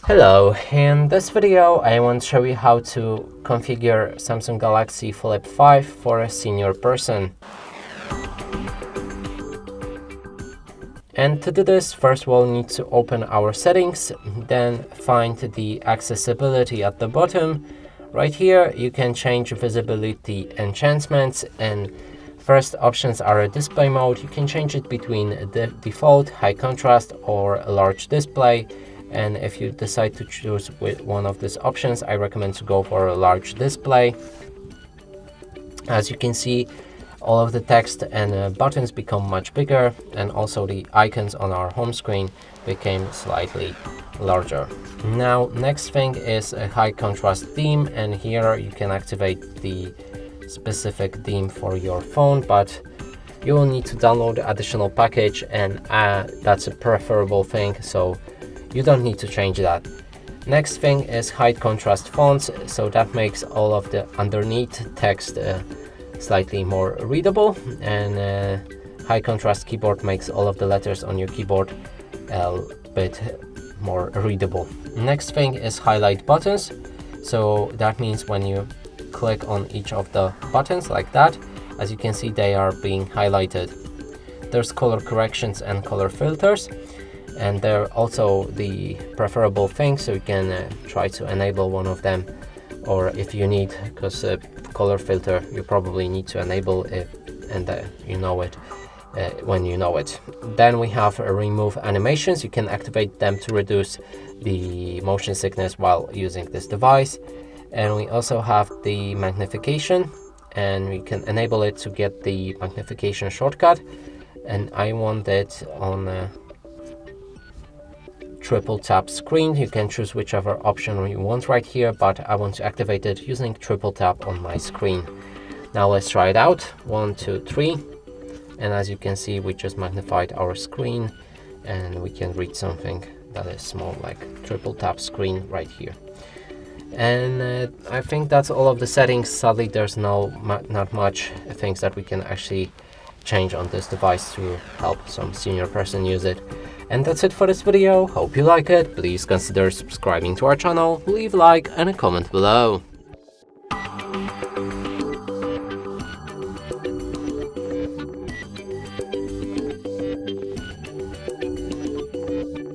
Hello, in this video I want to show you how to configure Samsung Galaxy Flip5 for a senior person. And to do this, first we'll need to open our settings, then find the accessibility at the bottom. Right here you can change visibility enhancements, and first options are a display mode. You can change it between the default, high contrast or a large display. And if you decide to choose with one of these options, I recommend to go for a large display. As you can see, all of the text and buttons become much bigger, and also the icons on our home screen became slightly larger. Now, next thing is a high contrast theme, and here you can activate the specific theme for your phone, but you will need to download the additional package, and that's a preferable thing, so you don't need to change that. Next thing is high contrast fonts, so that makes all of the underneath text slightly more readable, and high contrast keyboard makes all of the letters on your keyboard a bit more readable. Next thing is highlight buttons, so that means when you click on each of the buttons like that, as you can see, they are being highlighted. There's color corrections and color filters, and they're also the preferable thing, so you can try to enable one of them, or if you need, because color filter you probably need to enable it, and you know it when you know it. Then we have remove animations. You can activate them to reduce the motion sickness while using this device. And we also have the magnification, and we can enable it to get the magnification shortcut, and I want it on triple tap screen. You can choose whichever option you want right here, but I want to activate it using triple tap on my screen. Now let's try it out. 1, 2, 3, and as you can see, we just magnified our screen and we can read something that is small, like triple tap screen right here. And I think that's all of the settings. Sadly, there's not much things that we can actually change on this device to help some senior person use it. And that's it for this video. Hope you like it. Please consider subscribing to our channel, leave a like and a comment below.